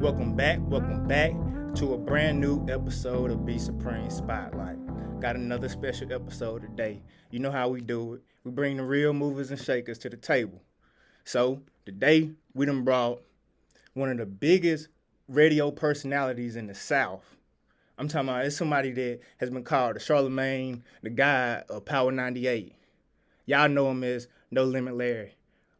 Welcome back to a brand new episode of Be Supreme Spotlight. Got another special episode today. You know how we do it. We bring the real movers and shakers to the table. So today we done brought one of the biggest radio personalities in the South. I'm talking about it's somebody that has been called the Charlemagne, the guy of Power 98. Y'all know him as NoLimitLarry.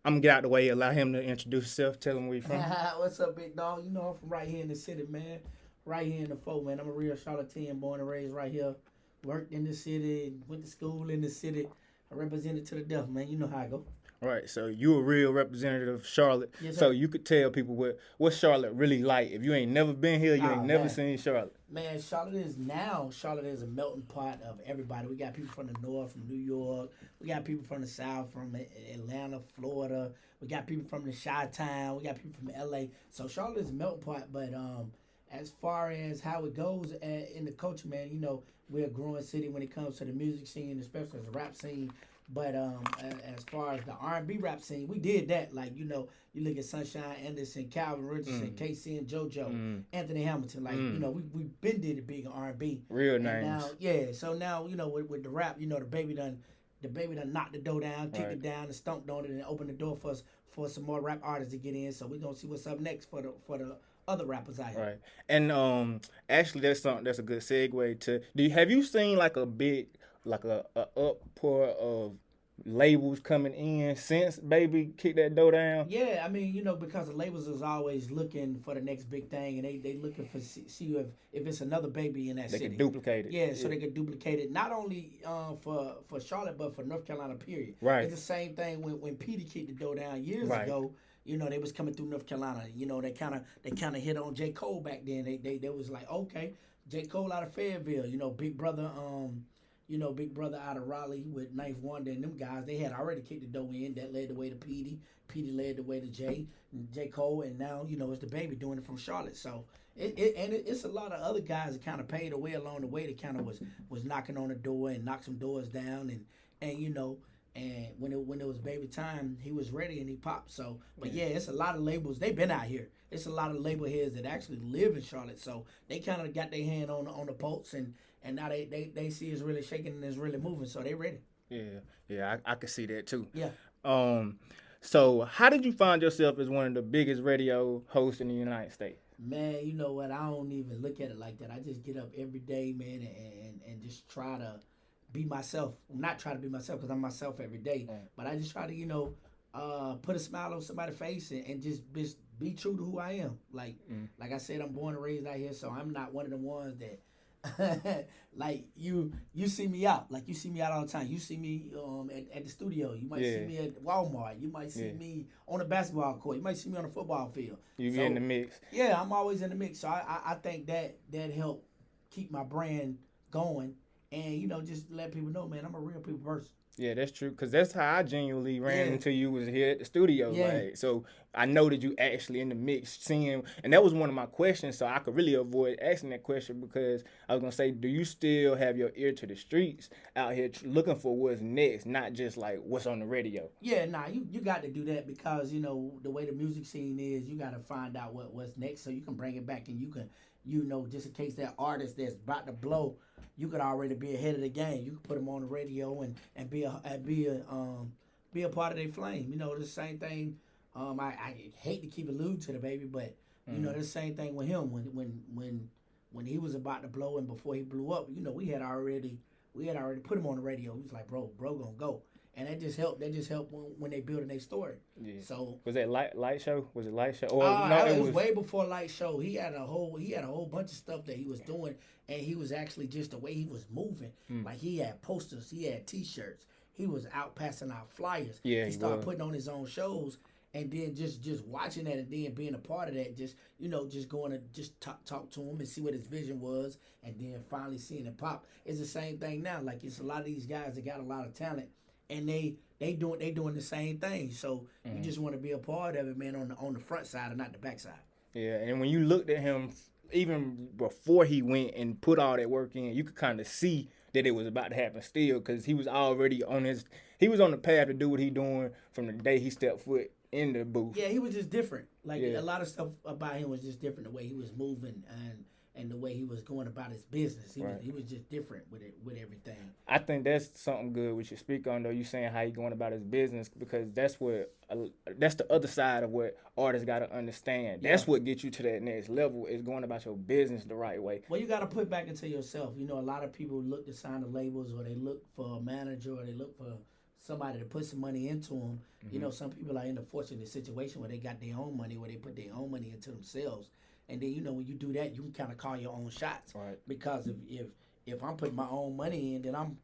I'm gonna get out the way, allow him to introduce himself, tell him where you from. What's up, big dog? You know I'm from right here in the city, man. Right here in the folk, man. I'm a real Charlatan, born and raised right here. Worked in the city, went to school in the city. I represented to the death, man. You know how I go. All right, so you a real representative of Charlotte. Yes, so sir. you could tell people what Charlotte really like. If you ain't never been here, you ain't never seen Charlotte. Man, Charlotte is a melting pot of everybody. We got people from the north, from New York. We got people from the south, from Atlanta, Florida. We got people from the Chi-Town. We got people from LA. So Charlotte is a melting pot. But as far as how it goes in the culture, man, you know, we're a growing city when it comes to the music scene, especially the rap scene. But as far as the R&B rap scene, we did that. Like, you know, you look at Sunshine Anderson, Calvin Richardson, KC and JoJo, Anthony Hamilton. Like, you know, we been did it big in R&B. Real and names. Now, yeah. So now, you know, with the rap, you know, the baby done knocked the door down, kicked it down, and stumped on it, and opened the door for some more rap artists to get in. So we gonna see what's up next for the other rappers out here. Right. And actually, that's a good segue to. Have you seen like a big a uppour of labels coming in since Baby kicked that door down? Yeah, I mean, you know, because the labels is always looking for the next big thing, and they looking for see if it's another Baby in that they city. Can duplicate it. Yeah, so they can duplicate it not only for Charlotte but for North Carolina. Period. Right. It's the same thing when Petey kicked the door down years ago. You know, they was coming through North Carolina. You know, they kind of hit on J. Cole back then. They was like, okay, J. Cole out of Fayetteville. You know, Big Brother Big Brother out of Raleigh with Knife Wonder and them guys, they had already kicked the door in. That led the way to Petey. Petey led the way to J. Cole, and now, you know, it's the Baby doing it from Charlotte. So it's a lot of other guys that kind of paid the way along the way that kind of was knocking on the door and knocked some doors down, and you know, and when it was Baby time, he was ready and he popped. So, but yeah, it's a lot of labels. They've been out here. It's a lot of label heads that actually live in Charlotte. So they kind of got their hand on the pulse, and now they see it's really shaking and it's really moving. So they ready. Yeah, I can see that too. Yeah. So how did you find yourself as one of the biggest radio hosts in the United States? Man, you know what? I don't even look at it like that. I just get up every day, man, and just try to be myself. I'm not trying to be myself because I'm myself every day, but I just try to, you know, put a smile on somebody's face and just be true to who I am. Like I said, I'm born and raised out here, so I'm not one of the ones that like you see me out. Like you see me out all the time. You see me at the studio. You might see me at Walmart. You might see me on a basketball court. You might see me on a football field. You be in the mix. Yeah, I'm always in the mix. So I think that helped keep my brand going. And, you know, just let people know, man, I'm a real people person. Yeah, that's true. Because that's how I genuinely ran into you was here at the studio. Yeah. Like, so I know that you actually in the mix seeing. And that was one of my questions. So I could really avoid asking that question because I was going to say, do you still have your ear to the streets out here looking for what's next, not just like what's on the radio? Yeah, you got to do that because, you know, the way the music scene is, you got to find out what's next so you can bring it back and you can, you know, just in case that artist that's about to blow, you could already be ahead of the game. You could put them on the radio and be a part of their flame. You know, the same thing. I hate to keep alluding to the Baby, but you know, the same thing with him when he was about to blow and before he blew up. You know, we had already put him on the radio. He was like, bro gonna go. And that just helped. When they building their story. Yeah. So was that light show? Was it light show? Or no, it was way before light show. He had a whole bunch of stuff that he was doing, and he was actually just the way he was moving. Like he had posters, he had T-shirts, he was out passing out flyers. Yeah, he started putting on his own shows, and then just watching that and then being a part of that. Just, you know, just going to just talk to him and see what his vision was, and then finally seeing it pop. It's the same thing now. Like it's a lot of these guys that got a lot of talent. And they doing the same thing. So you just want to be a part of it, man, on the front side and not the back side. Yeah, and when you looked at him, even before he went and put all that work in, you could kind of see that it was about to happen still because he was already on the path to do what he doing from the day he stepped foot in the booth. Yeah, he was just different. Like a lot of stuff about him was just different. The way he was moving and the way he was going about his business. He was just different with everything. I think that's something good we should speak on, though. You saying how he going about his business, because that's the other side of what artists got to understand. That's what gets you to that next level, is going about your business the right way. Well, you got to put back into yourself. You know, a lot of people look to sign the labels, or they look for a manager, or they look for somebody to put some money into them. Mm-hmm. You know, some people are in a fortunate situation where they got their own money, where they put their own money into themselves. And then, you know, when you do that, you can kind of call your own shots. Right. Because if I'm putting my own money in, then I'm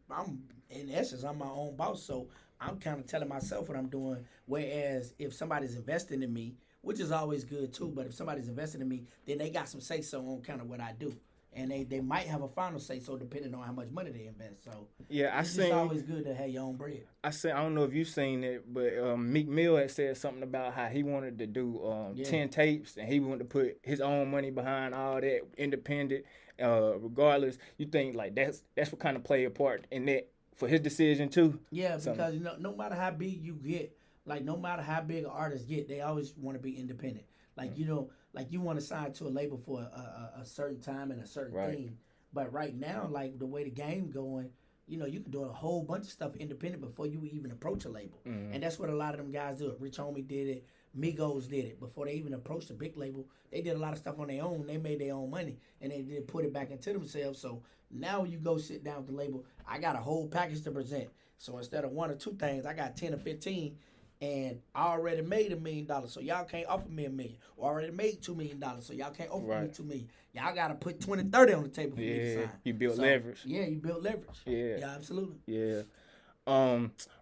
in essence, I'm my own boss. So I'm kind of telling myself what I'm doing. Whereas if somebody's investing in me, which is always good too, but if somebody's investing in me, then they got some say-so on kind of what I do. And they might have a final say-so depending on how much money they invest. So it's always good to have your own bread. I don't know if you've seen it, but Meek Mill had said something about how he wanted to do 10 tapes, and he wanted to put his own money behind all that, independent, regardless. You think like that's what kind of play a part in that for his decision too? Yeah, because you know, no matter how big you get, like no matter how big an artist get, they always want to be independent. Like you know, like you want to sign to a label for a certain time and a certain thing. But right now, like the way the game going, you know, you can do a whole bunch of stuff independent before you even approach a label. Mm-hmm. And that's what a lot of them guys do. Rich Homie did it. Migos did it. Before they even approached a big label, they did a lot of stuff on their own. They made their own money, and they did put it back into themselves. So now you go sit down with the label, I got a whole package to present. So instead of one or two things, I got 10 or 15, and I already made $1 million, so y'all can't offer me $1 million. Or already made $2 million, so y'all can't offer me $2 million. Y'all got to put 20, 30 on the table for me to sign. You built leverage. Yeah, you built leverage. Yeah, absolutely. Yeah.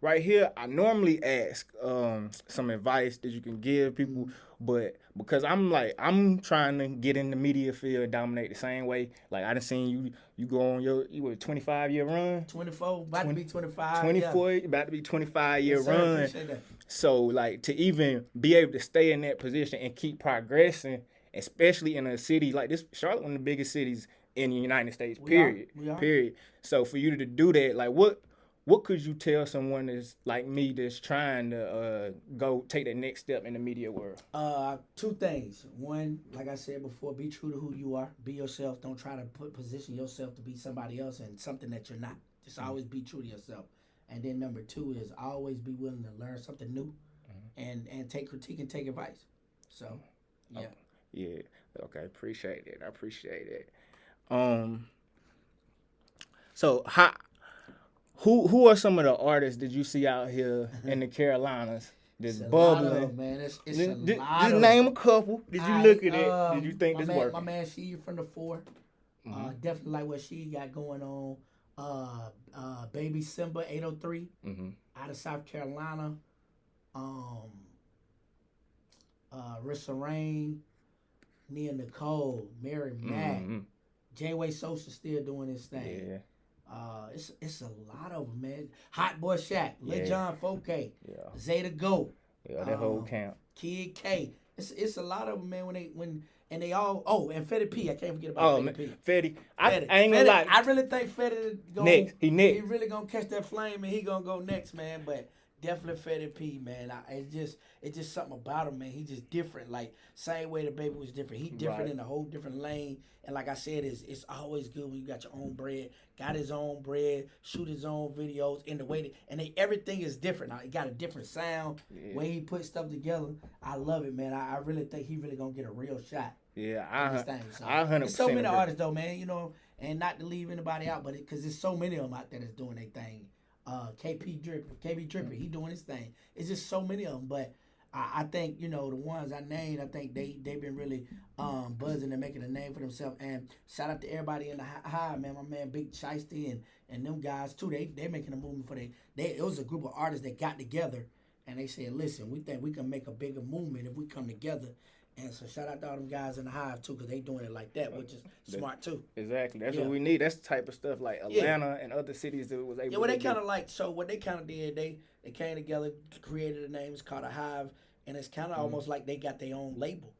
Right here, I normally ask some advice that you can give people, but because I'm trying to get in the media field, dominate the same way. Like I done seen you go on you were a 25-year run. 24, about to be 25. 24, about to be 25-year run. Appreciate that. So like to even be able to stay in that position and keep progressing, especially in a city like this, Charlotte, one of the biggest cities in the United States. Period. Period. So for you to do that, like what could you tell someone that's like me that's trying to go take that next step in the media world? Two things. One, like I said before, be true to who you are. Be yourself. Don't try to position yourself to be somebody else and something that you're not. Just always be true to yourself. And then number two is always be willing to learn something new, and take critique and take advice. So, yeah. Oh, yeah. Okay. Appreciate it. I appreciate it. So Who are some of the artists that you see out here in the Carolinas that's bubbling? Man. It's a just lot of name a couple. Did you look at it? Did you think this worked? My man, she from the 4. Definitely like what she got going on. Baby Simba 803 out of South Carolina. Rissa Rain, Nia Nicole, Mary Mack, J-Way Social still doing his thing. Yeah. It's a lot of them, man. Hot Boy Shaq, Lil Jon 4K, Zeta Goat, that whole camp. Kid K. It's a lot of them, man. And they all and Fetty P. I can't forget about Fetty P. Fetty. I ain't gonna lie. I really think Fetty next. He really gonna catch that flame and he gonna go next, man. But definitely Fetty P, man. It's just something about him, man. He just different. Like same way the Baby was different. He different in a whole different lane. And like I said, it's always good when you got your own bread. Got his own bread, shoot his own videos in the way everything is different. Now he got a different sound. Way he put stuff together. I love it, man. I really think he really gonna get a real shot. Yeah, I 100%. There's so many artists though, man. You know, and not to leave anybody out, but because there's so many of them out there that's doing their thing. KB Dripper, he doing his thing. It's just so many of them, but I think, you know, the ones I named, I think they've been really buzzing and making a name for themselves. And shout out to everybody in the Hive, man. My man Big Shiesty and them guys too. They making a movement for it was a group of artists that got together and they said, listen, we think we can make a bigger movement if we come together. And so shout out to all them guys in the Hive too, because they doing it like that, which is smart too. Exactly. That's what we need. That's the type of stuff like Atlanta and other cities that was able to do. What they kind of like, so what they kind of did, they came together, created a name. It's called a Hive. And it's kind of almost like they got their own label.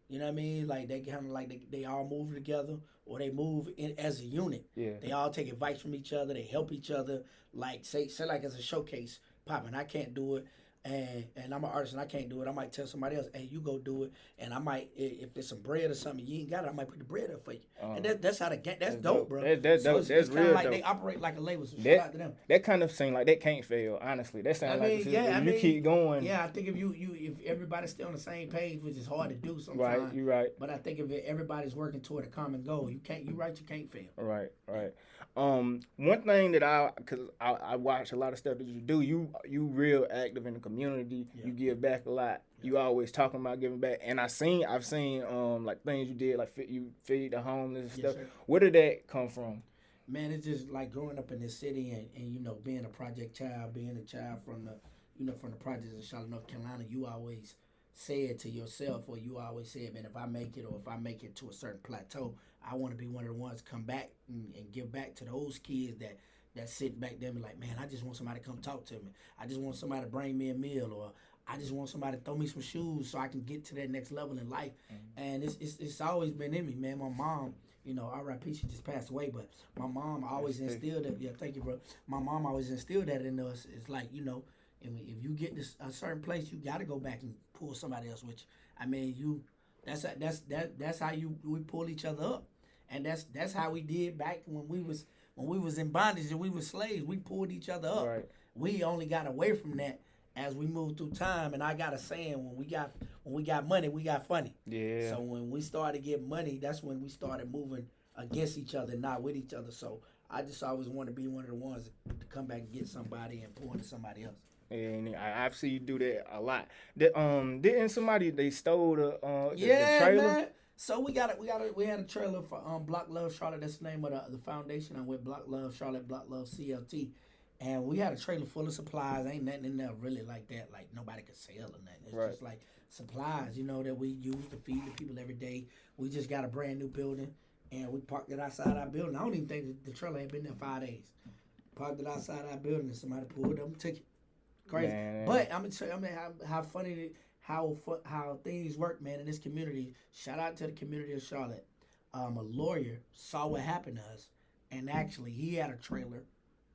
You know what I mean? Like they kind of like they all move together or they move in as a unit. Yeah. They all take advice from each other. They help each other. Like say like as a showcase, popping. I can't do it. and I'm an artist and I can't do it, I might tell somebody else, hey, you go do it. And I might, if there's some bread or something you ain't got it, I might put the bread up for you. And that's how that's dope, bro. That's dope. That's kind of like dope. they operate like a label. So shout out to them. That kind of seem like that can't fail. Honestly, that sounds if you keep going. Yeah, I think if everybody's still on the same page, which is hard to do sometimes. Right, you're right. But I think if everybody's working toward a common goal, you can't fail. Right. One thing that because I watch a lot of stuff that you do, you real active in the community. Yeah. You give back a lot. Yeah. You always talking about giving back, and I've seen like things you did, like you feed the homeless and stuff. Sir. Where did that come from? Man, it's just like growing up in this city and being a project child, being a child from the projects in Charlotte, North Carolina. You always said to yourself, or you always said, man, if I make it to a certain plateau, I want to be one of the ones to come back and give back to those kids that sit back there and be like, man, I just want somebody to come talk to me. I just want somebody to bring me a meal, or I just want somebody to throw me some shoes so I can get to that next level in life. Mm-hmm. And it's always been in me, man. My mom, R.I.P. she just passed away, but my mom always instilled that. Yeah, thank you, bro. My mom always instilled that in us. It's like, if you get to a certain place, you got to go back and pull somebody else with you. I mean, that's how we pull each other up, and that's how we did back when we was in bondage and we were slaves. We pulled each other up. Right. We only got away from that as we moved through time. And I got a saying: when we got money, we got funny. Yeah. So when we started getting money, that's when we started moving against each other, not with each other. So I just always want to be one of the ones to come back and get somebody and pour into somebody else. And I've seen you do that a lot. Didn't somebody they stole the trailer? Man. So we had a trailer for Block Love Charlotte. That's the name of the foundation. I went Block Love Charlotte, Block Love CLT, and we had a trailer full of supplies. Ain't nothing in there really like that. Like nobody could sell or nothing. It's just like supplies, that we use to feed the people every day. We just got a brand new building, and we parked it outside our building. I don't even think the trailer had been there 5 days. Parked it outside our building, and somebody pulled up and took it. Crazy. Man. But I'm gonna tell you, how funny how things work, man, in this community. Shout out to the community of Charlotte. A lawyer saw what happened to us, and actually he had a trailer,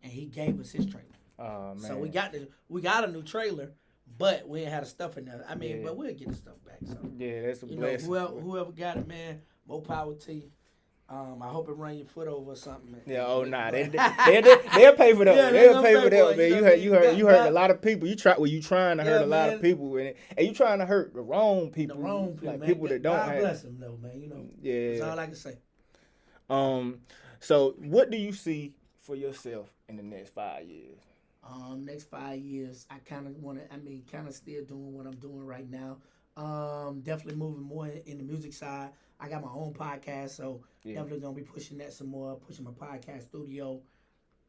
and he gave us his trailer. Oh man! So we got a new trailer, but we ain't had the stuff in there. I mean, but we'll get the stuff back. So yeah, that's a blessing. Whoever got it, man, more power to you. I hope it run your foot over or something. Yeah, they'll pay for that. They'll pay for that, man. You hurt a lot of people. You trying to hurt a lot of people, and you trying to hurt the wrong people. Like man. People that don't have. God bless them, though, man. Yeah, that's all I can say. So what do you see for yourself in the next 5 years? Next 5 years, I kind of still doing what I'm doing right now. Definitely moving more in the music side. I got my own podcast, so definitely gonna be pushing that some more, pushing my podcast studio,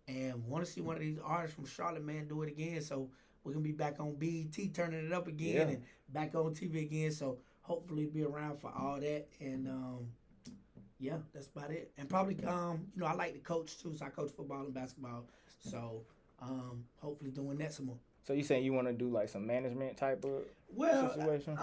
and want to see one of these artists from Charlotte, man, do it again. So we're gonna be back on BET, turning it up again, and back on TV again. So hopefully be around for all that, and that's about it. And probably I like to coach too, so I coach football and basketball. So hopefully doing that some more. So you saying you want to do like some management type of situation?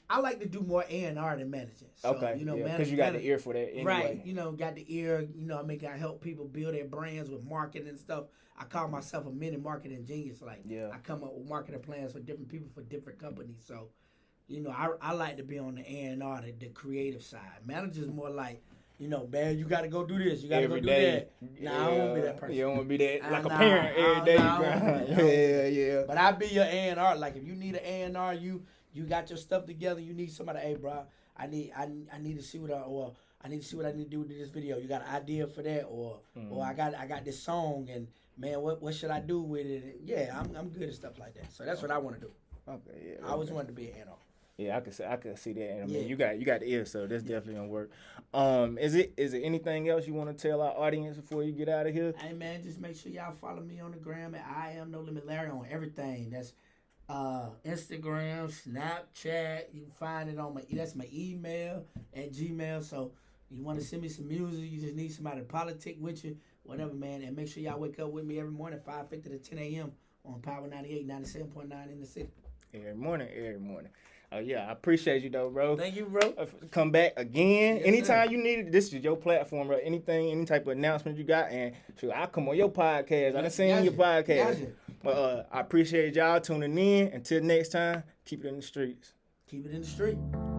I like to do more A&R than managing. So, okay, because you got the ear for that anyway. Right, got the ear. I help people build their brands with marketing and stuff. I call myself a mini marketing genius. I come up with marketing plans for different people for different companies. So, I like to be on the A&R, the creative side. Manager's more like, man, you got to go do this. You got to go do that. Nah, I don't want to be that person. You don't want to be that like a parent every day. Yeah. But I be your A&R. Like, if you need an A&R, you got your stuff together. You need somebody. Hey, bro, I need to see what I need to see what I need to do with this video. You got an idea for that, or I got this song, and man, what should I do with it? Yeah, I'm good at stuff like that. So that's what I want to do. Okay, yeah. I always wanted to be an A&R. Yeah, I could see that. And I mean, you got the ear, so that's definitely gonna work. Is it anything else you want to tell our audience before you get out of here? Hey man, just make sure y'all follow me on the gram at I am NoLimitLarry on everything. That's Instagram, Snapchat. You can find it on that's my email at Gmail. So you want to send me some music, you just need somebody to politic with you, whatever, man. And make sure y'all wake up with me every morning, 5:50 to 10 a.m. on Power 98, 97.9 in the city. Every morning. Oh yeah, I appreciate you though, bro. Thank you, bro. Come back again. Yes, Anytime sir. you need it, this is your platform, bro. Anything, any type of announcement you got, and shoot, I'll come on your podcast. I done seen your podcast. Gotcha. But I appreciate y'all tuning in. Until next time, keep it in the streets. Keep it in the street.